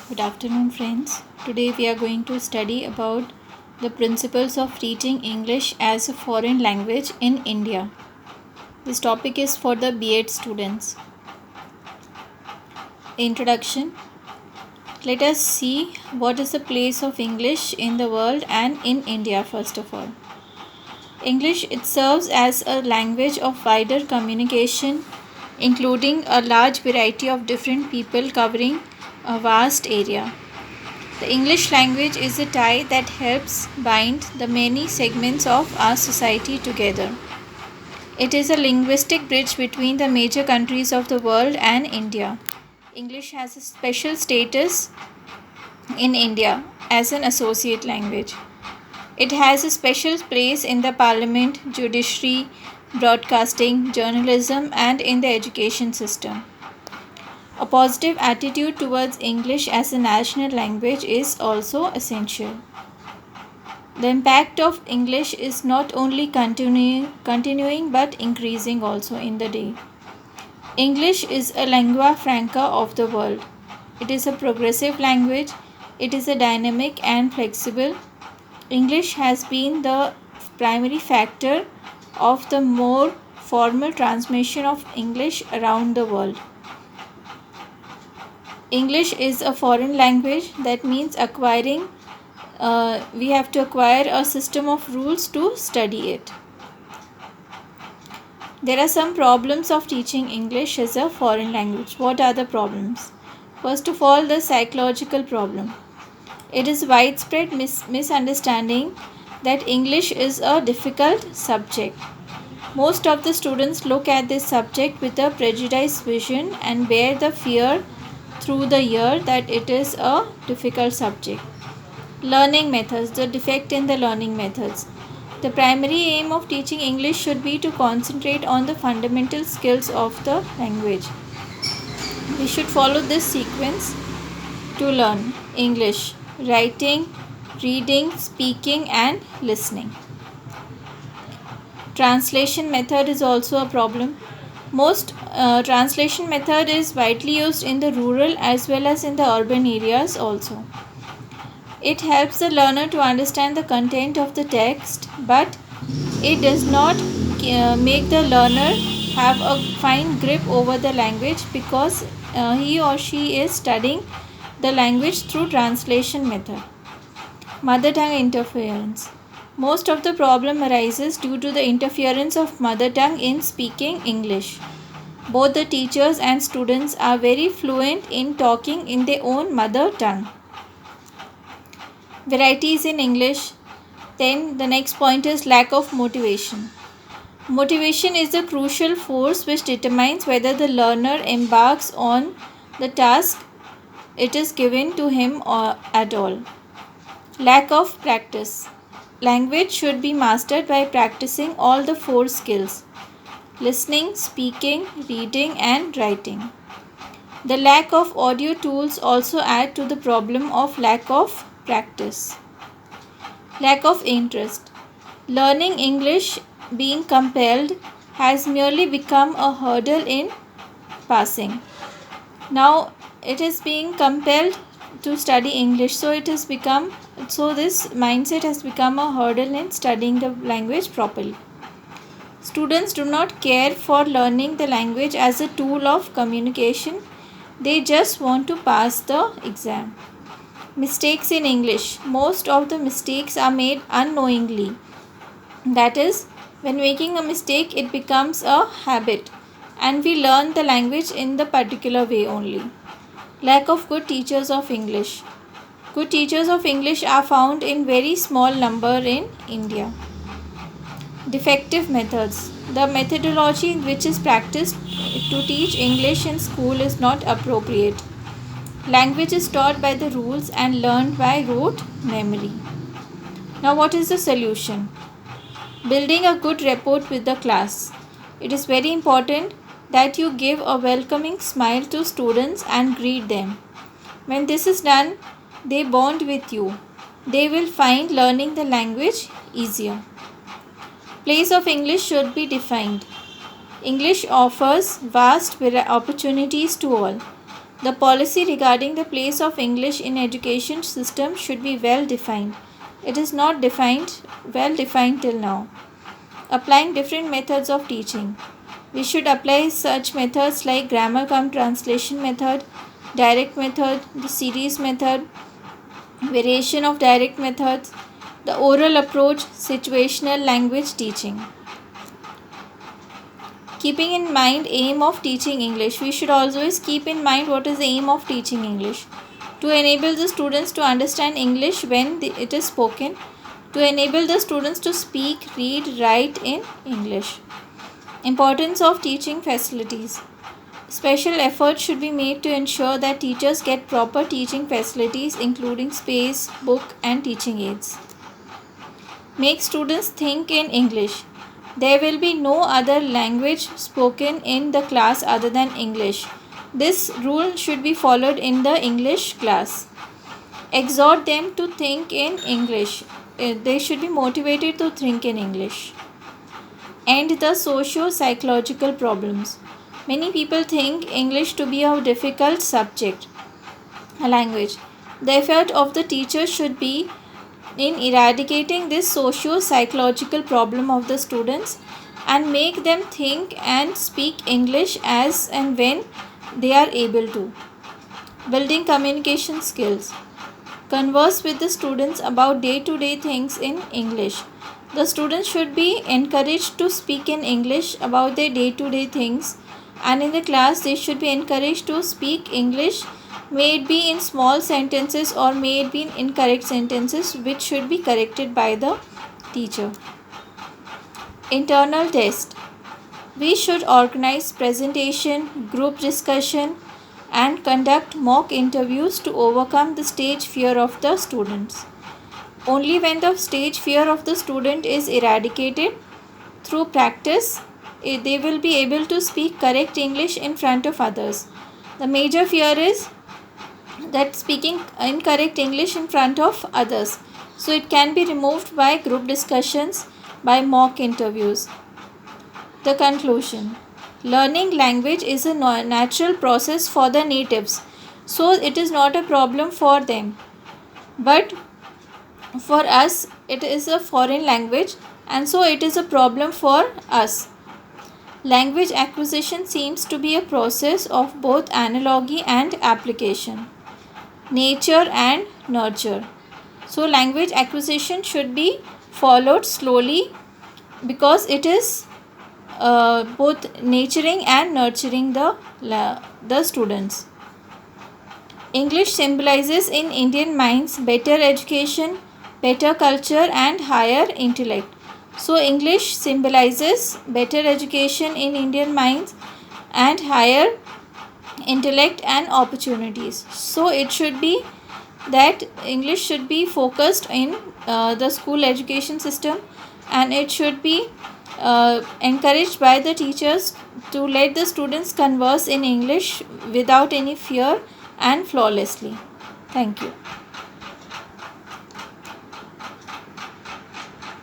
Good afternoon, friends. Today we are going to study about the principles of teaching English as a foreign language in India. This topic is for the B.Ed students. Introduction. Let us see what is the place of English in the world and in India first of all. English, it serves as a language of wider communication, including a large variety of different people covering a vast area. The English language is a tie that helps bind the many segments of our society together. It is a linguistic bridge between the major countries of the world and India. English has a special status in India as an associate language. It has a special place in the parliament, judiciary, broadcasting, journalism, and in the education system. A positive attitude towards English as a national language is also essential. The impact of English is not only continuing but increasing also in the day. English is a lingua franca of the world. It is a progressive language. It is a dynamic and flexible. English has been the primary factor of the more formal transmission of English around the world. English is a foreign language. That means we have to acquire a system of rules to study it. There are some problems of teaching English as a foreign language. What are the problems? First of all, the psychological problem. It is widespread misunderstanding that English is a difficult subject. Most of the students look at this subject with a prejudiced vision and bear the fear through the year that it is a difficult subject. Learning methods, the defect in the learning methods. The primary aim of teaching English should be to concentrate on the fundamental skills of the language. We should follow this sequence to learn English: writing, reading, speaking, and listening. Translation method is also a problem. Most translation method is widely used in the rural as well as in the urban areas also. It helps the learner to understand the content of the text, but it does not make the learner have a fine grip over the language because he or she is studying the language through translation method. Mother tongue interference. Most of the problem arises due to the interference of mother tongue in speaking English. Both the teachers and students are very fluent in talking in their own mother tongue. Varieties in English. Then the next point is lack of motivation. Motivation is the crucial force which determines whether the learner embarks on the task it is given to him or at all. Lack of practice. Language should be mastered by practicing all the 4 skills: listening, speaking, reading, and writing. The lack of audio tools also add to the problem of lack of practice. Lack of interest. Learning English, being compelled, has merely become a hurdle in passing. Now it is being compelled to study English, so this mindset has become a hurdle in studying the language properly. Students do not care for learning the language as a tool of communication. They just want to pass the exam. Mistakes in English. Most of the mistakes are made unknowingly. That is, when making a mistake, it becomes a habit and we learn the language in the particular way only. Lack of good teachers of English. Good teachers of English are found in very small number in India. Defective methods. The methodology which is practiced to teach English in school is not appropriate. Language is taught by the rules and learned by rote memory. Now, what is the solution? Building a good rapport with the class. It is very important that you give a welcoming smile to students and greet them. When this is done, they bond with you. They will find learning the language easier. Place of English should be defined. English offers vast opportunities to all. The policy regarding the place of English in education system should be well defined. It is not well defined till now. Applying different methods of teaching. We should apply such methods like grammar cum translation method, direct method, the series method, variation of direct methods, the oral approach, situational language teaching. Keeping in mind aim of teaching English. We should always keep in mind what is the aim of teaching English. To enable the students to understand English when it is spoken. To enable the students to speak, read, write in English. Importance of teaching facilities. Special effort should be made to ensure that teachers get proper teaching facilities including space, book and teaching aids. Make students think in English. There will be no other language spoken in the class other than English. This rule should be followed in the English class. Exhort them to think in English. They should be motivated to think in English. End the socio-psychological problems. Many people think English to be a difficult subject, a language. The effort of the teacher should be in eradicating this socio-psychological problem of the students and make them think and speak English as and when they are able to. Building communication skills. Converse with the students about day-to-day things in English. The students should be encouraged to speak in English about their day-to-day things, and in the class they should be encouraged to speak English, may it be in small sentences or may it be in incorrect sentences, which should be corrected by the teacher. Internal test. We should organize presentation, group discussion and conduct mock interviews to overcome the stage fear of the students. Only when the stage fear of the student is eradicated through practice, they will be able to speak correct English in front of others. The major fear is that speaking incorrect English in front of others. So it can be removed by group discussions, by mock interviews. The conclusion. Learning language is a natural process for the natives. So it is not a problem for them. But for us, it is a foreign language and so it is a problem for us. Language acquisition seems to be a process of both analogy and application, nature and nurture. So language acquisition should be followed slowly because it is both nurturing and nurturing the students. English symbolizes in Indian minds better education, better culture and higher intellect. So English symbolizes better education in Indian minds and higher intellect and opportunities. So it should be that English should be focused in the school education system, and it should be encouraged by the teachers to let the students converse in English without any fear and flawlessly. Thank you.